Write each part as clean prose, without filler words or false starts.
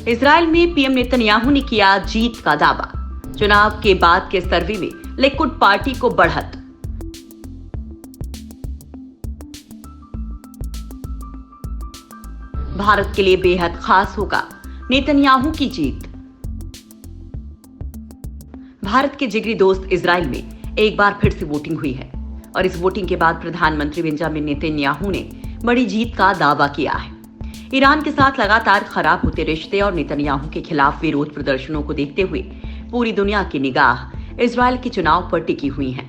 Israel में PM Netanyahu ने किया जीत का दावा। चुनाव के बाद के सर्वे में लिकुड पार्टी को बढ़त। भारत के लिए बेहद खास होगा नेतन्याहू की जीत। भारत के जिगरी दोस्त इजराइल में एक बार फिर से वोटिंग हुई है और इस वोटिंग के बाद प्रधानमंत्री बेंजामिन नेतन्याहू ने बड़ी जीत का दावा किया है। ईरान के साथ लगातार खराब होते रिश्ते और नेतन्याहू के खिलाफ विरोध प्रदर्शनों को देखते हुए पूरी दुनिया की निगाह इजराइल के चुनाव पर टिकी हुई है।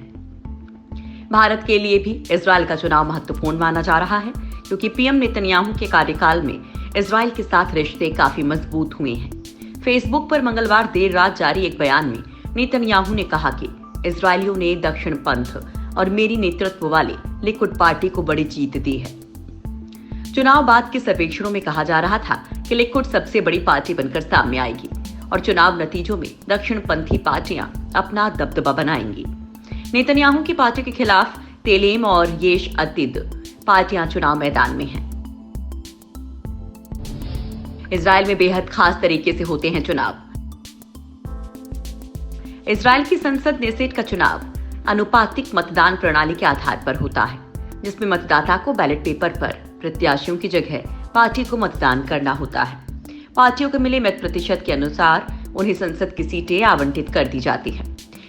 भारत के लिए भी इजराइल का चुनाव महत्वपूर्ण माना जा रहा है क्योंकि पीएम नेतन्याहू के कार्यकाल में इजराइल के साथ रिश्ते काफी मजबूत हुए हैं। फेसबुक पर मंगलवार देर रात जारी एक बयान में नेतन्याहू ने कहा कि इजरायलियों ने दक्षिण पंथ और मेरी नेतृत्व वाले लिकुड पार्टी को बड़ी जीत दी है। चुनाव बाद के सर्वेक्षणों में कहा जा रहा था कि लिकुड सबसे बड़ी पार्टी बनकर सामने आएगी और चुनाव नतीजों में दक्षिणपंथी पार्टियां अपना दबदबा बनाएंगी। नेतन्याहू की पार्टी के खिलाफ तेलेम और येश अतिद पार्टियां चुनाव मैदान में हैं। इजराइल में बेहद खास तरीके से होते हैं चुनाव। इजराइल की संसद नेसेट का चुनाव अनुपातिक मतदान प्रणाली के आधार पर होता है, जिसमें मतदाता को बैलेट पेपर पर प्रत्याशियों की जगह पार्टी को मतदान करना होता है। पार्टियों को मिले मत प्रतिशत के अनुसार उन्हें संसद की सीटें आवंटित कर दी जाती है।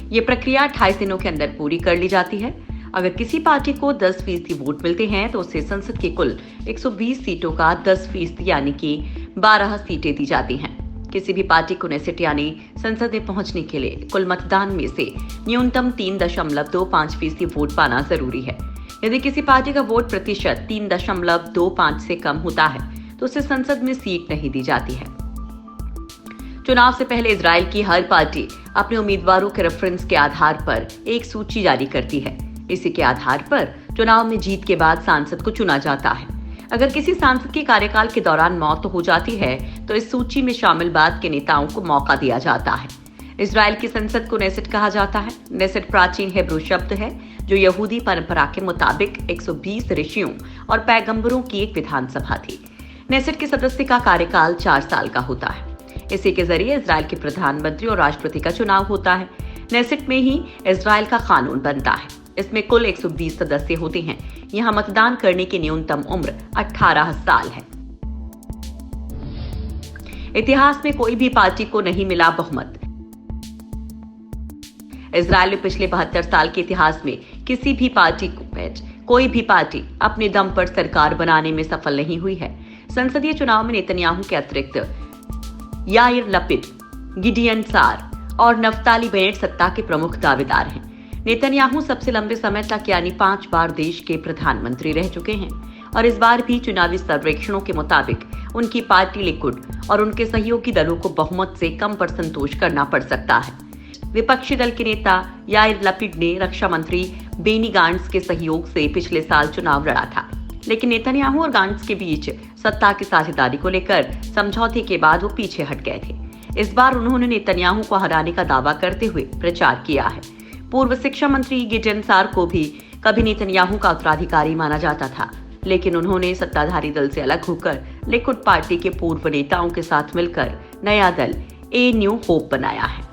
ये प्रक्रिया 28 दिनों के अंदर पूरी कर ली जाती है। अगर किसी पार्टी को 10% वोट मिलते हैं तो उसे संसद की कुल 120 सीटों का 10% यानी कि 12 सीटें दी जाती हैं। किसी भी पार्टी को नेसेट यानी संसद में पहुंचने के लिए कुल मतदान में से न्यूनतम 3.25% वोट पाना जरूरी है। यदि किसी पार्टी का वोट प्रतिशत 3.25 से कम होता है तो उसे संसद में सीट नहीं दी जाती है। चुनाव से पहले इजराइल की हर पार्टी अपने उम्मीदवारों के रेफरेंस के आधार पर एक सूची जारी करती है। इसी के आधार पर चुनाव में जीत के बाद सांसद को चुना जाता है। अगर किसी सांसद के कार्यकाल के दौरान मौत हो जाती है तो इस सूची में शामिल बाद के नेताओं को मौका दिया जाता है। इजराइल की संसद को नेसेट कहा जाता है। नेसेट प्राचीन हिब्रू शब्द है जो यहूदी परंपरा के मुताबिक 120 ऋषियों और पैगंबरों की एक विधानसभा थी। नेसेट के सदस्य का कार्यकाल 4 साल का होता है। इसी के जरिए इजराइल के प्रधानमंत्री और राष्ट्रपति का चुनाव होता है। नेसेट में ही इजराइल का कानून बनता है। इसमें कुल 120 सदस्य होते हैं। यहाँ मतदान करने की न्यूनतम उम्र 18 साल है। इतिहास में कोई भी पार्टी को नहीं मिला बहुमत। इजराइल में पिछले 72 साल के इतिहास में किसी भी पार्टी को कोई भी पार्टी अपने दम पर सरकार बनाने में सफल नहीं हुई है। संसदीय चुनाव में नेतन्याहू के अतिरिक्त याइर लपिड, गिडियन सार और नफ्ताली बेनेट सत्ता के प्रमुख दावेदार हैं। नेतन्याहू सबसे लंबे समय तक यानी 5 बार देश के प्रधानमंत्री रह चुके हैं और इस बार भी चुनावी सर्वेक्षणों के मुताबिक उनकी पार्टी लिकुड और उनके सहयोगी दलों को बहुमत से कम पर संतोष करना पड़ सकता है। विपक्षी दल के नेता याइर लपिड ने रक्षा मंत्री बेनी गांट्स के सहयोग से पिछले साल चुनाव लड़ा था, लेकिन नेतन्याहू और गांट्स के बीच सत्ता की साझेदारी को लेकर समझौते के बाद वो पीछे हट गए थे। इस बार उन्होंने नेतन्याहू को हराने का दावा करते हुए प्रचार किया है। पूर्व शिक्षा मंत्री गिडियन सार को भी कभी नेतन्याहू का उत्तराधिकारी माना जाता था, लेकिन उन्होंने सत्ताधारी दल से अलग होकर लिकुड पार्टी के पूर्व नेताओं के साथ मिलकर नया दल ए न्यू होप बनाया है।